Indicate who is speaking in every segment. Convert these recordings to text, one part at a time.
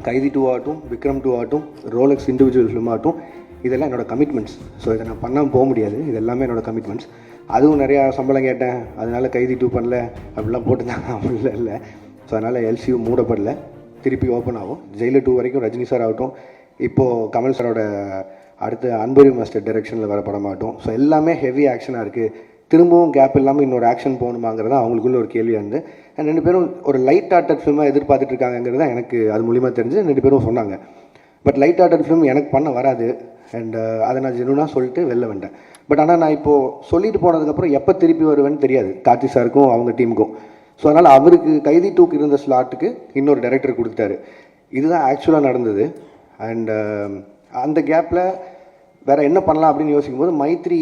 Speaker 1: கைதி 2 ஆகட்டும், விக்ரம் 2 ஆகட்டும், ரோலக்ஸ் இண்டிவிஜுவல் ஃபிலிம் ஆகட்டும், இதெல்லாம் என்னோடய கமிட்மெண்ட்ஸ். ஸோ இதை நான் பண்ணாமல் போக முடியாது. இது எல்லாமே என்னோடய கமிட்மெண்ட்ஸ். அதுவும் நிறையா சம்பளம் கேட்டேன், அதனால் கைதி 2 பண்ணல அப்படிலாம் போட்டுருந்தாங்க. அப்படிலாம் இல்லை. ஸோ அதனால் எல்சியூ மூடப்படல, திருப்பி ஓப்பன் ஆகும். ஜெயிலர் 2 வரைக்கும் ரஜினி சார் ஆகட்டும், இப்போது கமல் சாரோட அடுத்து அன்பரி மாஸ்டர் டைரெக்ஷனில் வர படமாகட்டும். ஸோ எல்லாமே ஹெவி ஆக்ஷனாக இருக்குது. திரும்பவும் கேப் இல்லாமல் இன்னொரு ஆக்ஷன் போகணுமாங்கிறது அவங்களுக்குள்ள ஒரு கேள்வியாக இருந்து, ரெண்டு பேரும் ஒரு லைட் ஆர்டட் ஃபிலிமாக எதிர்பார்த்துட்டு இருக்காங்கிறது தான் எனக்கு அது மூலிமா தெரிஞ்சு ரெண்டு பேரும் சொன்னாங்க. பட் லைட் ஆர்டட் ஃபிலிம் எனக்கு பண்ண வராது. அண்ட் அதை நான் ஜெனுவனாக சொல்லிட்டு வெளில வந்துட்டேன். பட் ஆனால் நான் இப்போது சொல்லிட்டு போனதுக்கப்புறம் எப்போ திருப்பி வருவேன்னு தெரியாது கார்த்தி சாருக்கும் அவங்க டீமுக்கும். ஸோ அதனால் அவருக்கு கைதி 2க்கு இருந்த ஸ்லாட்டுக்கு இன்னொரு டைரக்டர் கொடுத்துட்டாரு. இதுதான் ஆக்சுவலாக நடந்தது. அண்ட் அந்த கேப்பில் வேறு என்ன பண்ணலாம் அப்படின்னு யோசிக்கும் போது மைத்ரி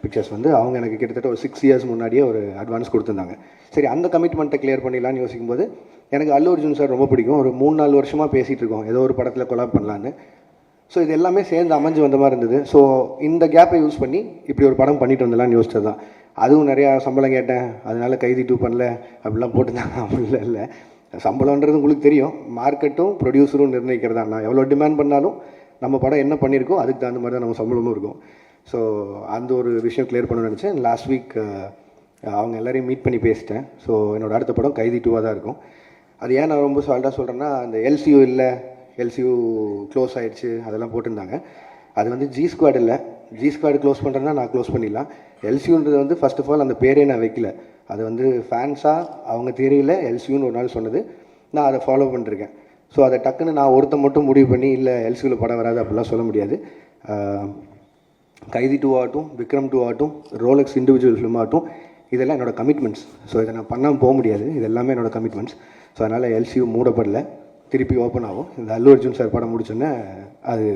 Speaker 1: பிக்சர்ஸ் வந்து அவங்க எனக்கு கிட்டத்தட்ட ஒரு 6 இயர்ஸ் முன்னாடியே ஒரு அட்வான்ஸ் கொடுத்துருந்தாங்க. சரி, அந்த கமிட்மெண்ட்டை கிளியர் பண்ணிடலான்னு யோசிக்கும் போது எனக்கு அல்லு அர்ஜுன் சார் ரொம்ப பிடிக்கும். ஒரு 3-4 வருஷமாக பேசிகிட்டு இருக்கோம் ஏதோ ஒரு படத்தில் கொலாப் பண்ணலான்னு. ஸோ இது எல்லாமே சேர்ந்து அமைஞ்சு வந்த மாதிரி இருந்தது. ஸோ இந்த கேப்பை யூஸ் பண்ணி இப்படி ஒரு படம் பண்ணிட்டு வந்துடலான்னு யோசிச்சது தான். அதுவும் நிறையா சம்பளம் கேட்டேன், அதனால் கைதி 2 பண்ணல அப்படிலாம் போட்டுருந்தாங்க. அப்படிலாம் இல்லை. சம்பளம்ன்றது உங்களுக்கு தெரியும், மார்க்கெட்டும் ப்ரொடியூசரும் நிர்ணயிக்கிறதா. நான் எவ்வளோ டிமாண்ட் பண்ணாலும் நம்ம படம் என்ன பண்ணியிருக்கோம் அதுக்கு தகுந்த மாதிரி தான் நம்ம சம்பளமும் இருக்கும். ஸோ அந்த ஒரு விஷயம் கிளியர் பண்ணணும்னு நினச்சேன். லாஸ்ட் வீக் அவங்க எல்லோரையும் மீட் பண்ணி பேசிட்டேன். ஸோ என்னோடய அடுத்த படம் கைதி 2 தான் இருக்கும். அது ஏன் நான் ரொம்ப சால்ட்டாக சொல்கிறேன்னா, அந்த எல்சியூ இல்லை, எல்சியூ க்ளோஸ் ஆகிடுச்சு அதெல்லாம் போட்டிருந்தாங்க. அது வந்து ஜி ஸ்குவாட் இல்லை. ஜி ஸ்குவாட் க்ளோஸ் பண்ணுறேன்னா நான் க்ளோஸ் பண்ணிடலாம். எல்சியூன்றது வந்து ஃபர்ஸ்ட் ஆஃப் ஆல் அந்த பேரே நான் வைக்கல. அது வந்து ஃபேன்ஸாக அவங்க தெரியல எல்சியூன்னு ஒரு நாள் சொன்னது, நான் அதை ஃபாலோ பண்ணிருக்கேன். ஸோ அதை டக்குன்னு நான் ஒருத்த மட்டும் முடிவு பண்ணி இல்லை எல்சியூவில் படம் வராது அப்படிலாம் சொல்ல முடியாது. கைதி 2 ஆகட்டும், விக்ரம் 2 ஆகட்டும், ரோலக்ஸ் இண்டிவிஜுவல் ஃபிலிம் ஆகட்டும், இதெல்லாம் என்னோடய கமிட்மெண்ட்ஸ். ஸோ இதை நான் பண்ணாமல் போக முடியாது. இது எல்லாமே என்னோடய கமிட்மெண்ட்ஸ். ஸோ அதனால் எல்சியூ மூடப்படல, திருப்பி ஓப்பன் ஆகும். இந்த அல்லு அர்ஜுன் சார் படம் முடிச்சோன்னே அது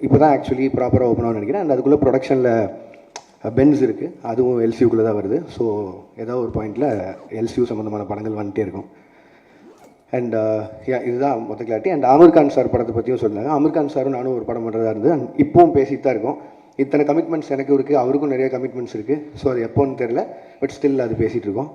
Speaker 1: இப்போ தான் ஆக்சுவலி ப்ராப்பராக ஓப்பன் ஆகும்னு நினைக்கிறேன். அண்ட் அதுக்குள்ளே ப்ரொடக்ஷனில் பென்ஸ் இருக்குது, அதுவும் எல்சியூக்குள்ளே தான் வருது. ஸோ ஏதோ ஒரு பாயிண்டில் எல்சியூ சம்மந்தமான படங்கள் வந்துகிட்டே இருக்கும். அண்ட் இதுதான் மொத்த clarity. And Aamir Khan sir படத்தை பற்றியும் சொன்னாங்க. அமீர் கான் சாரும் நானும் ஒரு படம் பண்ணுறதா இருந்தது. அண்ட் இப்போவும் பேசிட்டு தான் இருக்கோம். இத்தனை கமிட்மெண்ட்ஸ் எனக்கு இருக்குது, அவருக்கும் நிறைய கமிட்மெண்ட்ஸ் இருக்குது. ஸோ அது எப்போன்னு தெரில, பட் ஸ்டில் அது பேசிகிட்டு இருக்கோம்.